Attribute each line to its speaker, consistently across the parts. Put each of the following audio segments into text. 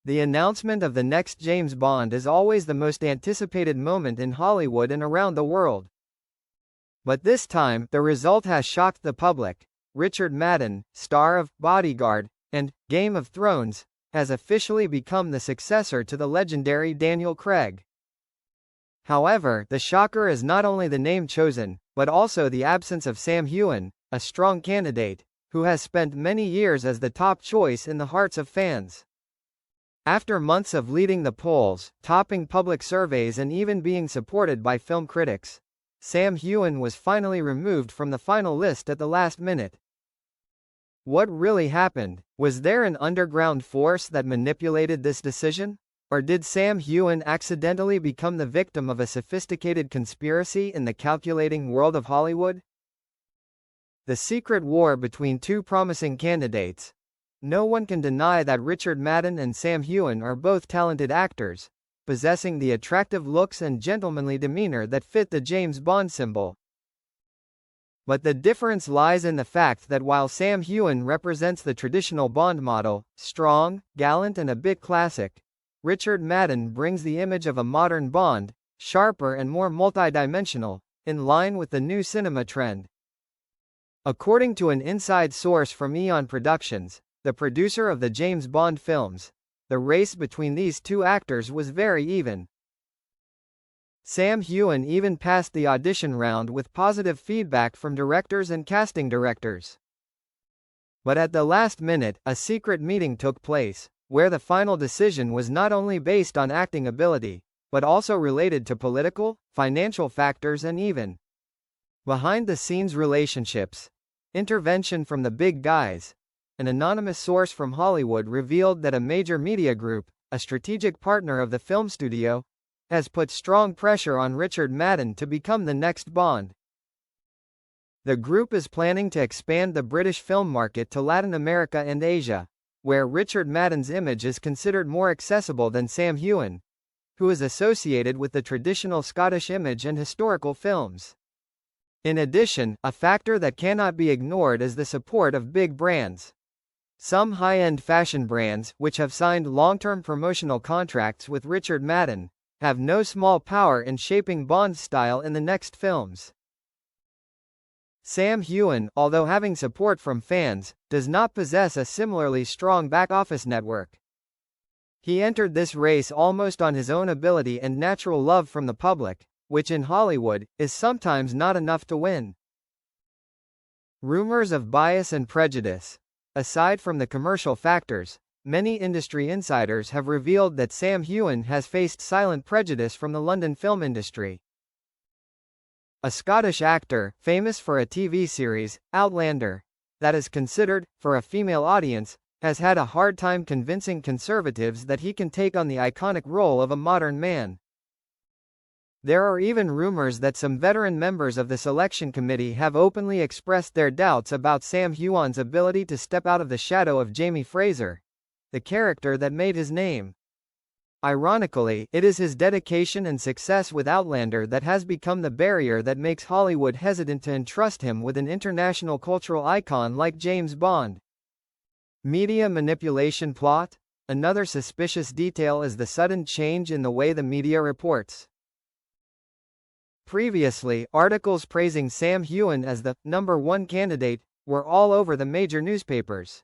Speaker 1: The announcement of the next James Bond is always the most anticipated moment in Hollywood and around the world. But this time, the result has shocked the public. Richard Madden, star of Bodyguard and Game of Thrones, has officially become the successor to the legendary Daniel Craig. However, the shocker is not only the name chosen, but also the absence of Sam Heughan, a strong candidate, who has spent many years as the top choice in the hearts of fans. After months of leading the polls, topping public surveys and even being supported by film critics, Sam Heughan was finally removed from the final list at the last minute. What really happened? Was there an underground force that manipulated this decision? Or did Sam Heughan accidentally become the victim of a sophisticated conspiracy in the calculating world of Hollywood? The secret war between two promising candidates. No one can deny that Richard Madden and Sam Heughan are both talented actors, possessing the attractive looks and gentlemanly demeanor that fit the James Bond symbol. But the difference lies in the fact that while Sam Heughan represents the traditional Bond model, strong, gallant and a bit classic, Richard Madden brings the image of a modern Bond, sharper and more multidimensional, in line with the new cinema trend. According to an inside source from Eon Productions, the producer of the James Bond films, the race between these two actors was very even. Sam Heughan even passed the audition round with positive feedback from directors and casting directors. But at the last minute, a secret meeting took place, where the final decision was not only based on acting ability, but also related to political, financial factors and even behind-the-scenes relationships. Intervention from the big guys. An anonymous source from Hollywood revealed that a major media group, a strategic partner of the film studio, has put strong pressure on Richard Madden to become the next Bond. The group is planning to expand the British film market to Latin America and Asia, where Richard Madden's image is considered more accessible than Sam Heughan, who is associated with the traditional Scottish image and historical films. In addition, a factor that cannot be ignored is the support of big brands. Some high-end fashion brands, which have signed long-term promotional contracts with Richard Madden, have no small power in shaping Bond's style in the next films. Sam Heughan, although having support from fans, does not possess a similarly strong back-office network. He entered this race almost on his own ability and natural love from the public, which in Hollywood, is sometimes not enough to win. Rumors of bias and prejudice. Aside from the commercial factors, many industry insiders have revealed that Sam Heughan has faced silent prejudice from the London film industry. A Scottish actor, famous for a TV series, Outlander, that is considered, for a female audience, has had a hard time convincing conservatives that he can take on the iconic role of a modern man. There are even rumors that some veteran members of the selection committee have openly expressed their doubts about Sam Heughan's ability to step out of the shadow of Jamie Fraser, the character that made his name. Ironically, it is his dedication and success with Outlander that has become the barrier that makes Hollywood hesitant to entrust him with an international cultural icon like James Bond. Media manipulation plot? Another suspicious detail is the sudden change in the way the media reports. Previously, articles praising Sam Heughan as the #1 candidate were all over the major newspapers.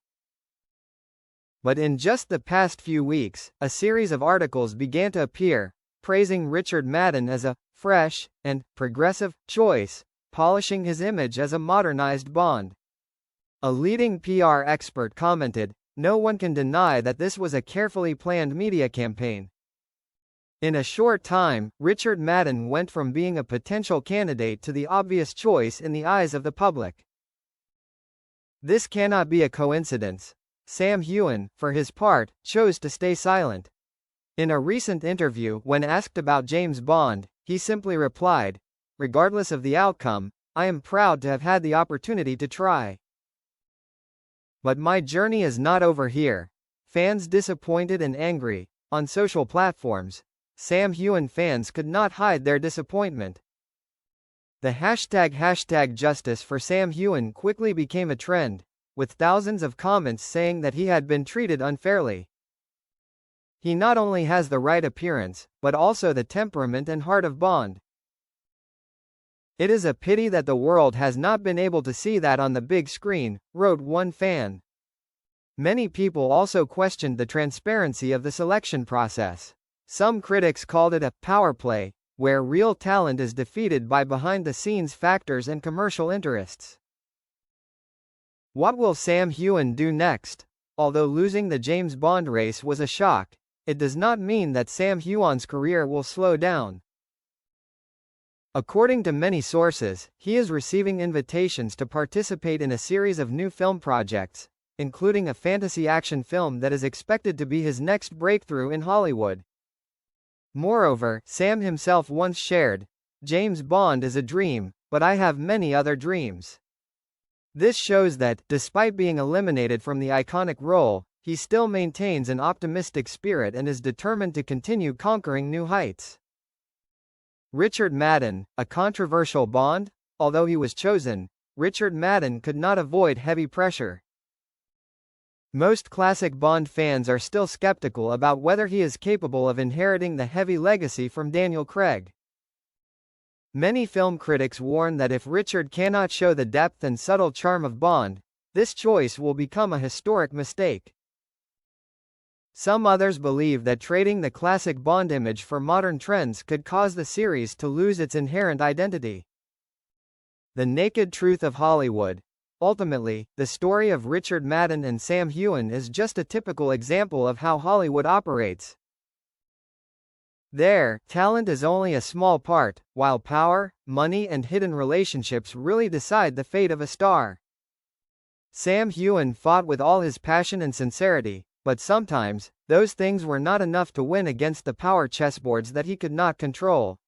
Speaker 1: But in just the past few weeks, a series of articles began to appear, praising Richard Madden as a fresh and progressive choice, polishing his image as a modernized Bond. A leading PR expert commented, "No one can deny that this was a carefully planned media campaign." In a short time, Richard Madden went from being a potential candidate to the obvious choice in the eyes of the public. This cannot be a coincidence. Sam Heughan, for his part, chose to stay silent. In a recent interview, when asked about James Bond, he simply replied, "Regardless of the outcome, I am proud to have had the opportunity to try. But my journey is not over here." Fans disappointed and angry. On social platforms, Sam Heughan fans could not hide their disappointment. The hashtag justice for Sam Heughan quickly became a trend, with thousands of comments saying that he had been treated unfairly. He not only has the right appearance, but also the temperament and heart of Bond. It is a pity that the world has not been able to see that on the big screen, wrote one fan. Many people also questioned the transparency of the selection process. Some critics called it a power play, where real talent is defeated by behind-the-scenes factors and commercial interests. What will Sam Heughan do next? Although losing the James Bond race was a shock, it does not mean that Sam Heughan's career will slow down. According to many sources, he is receiving invitations to participate in a series of new film projects, including a fantasy action film that is expected to be his next breakthrough in Hollywood. Moreover, Sam himself once shared, "James Bond is a dream, but I have many other dreams." This shows that, despite being eliminated from the iconic role, he still maintains an optimistic spirit and is determined to continue conquering new heights. Richard Madden, a controversial Bond? Although he was chosen, Richard Madden could not avoid heavy pressure. Most classic Bond fans are still skeptical about whether he is capable of inheriting the heavy legacy from Daniel Craig. Many film critics warn that if Richard cannot show the depth and subtle charm of Bond, this choice will become a historic mistake. Some others believe that trading the classic Bond image for modern trends could cause the series to lose its inherent identity. The naked truth of Hollywood. Ultimately, the story of Richard Madden and Sam Heughan is just a typical example of how Hollywood operates. There, talent is only a small part, while power, money and hidden relationships really decide the fate of a star. Sam Heughan fought with all his passion and sincerity, but sometimes, those things were not enough to win against the power chessboards that he could not control.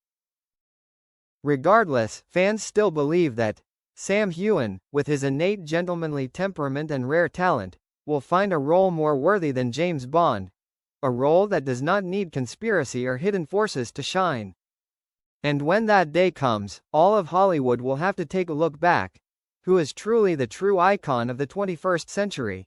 Speaker 1: Regardless, fans still believe that Sam Heughan, with his innate gentlemanly temperament and rare talent, will find a role more worthy than James Bond, a role that does not need conspiracy or hidden forces to shine. And when that day comes, all of Hollywood will have to take a look back. Who is truly the true icon of the 21st century?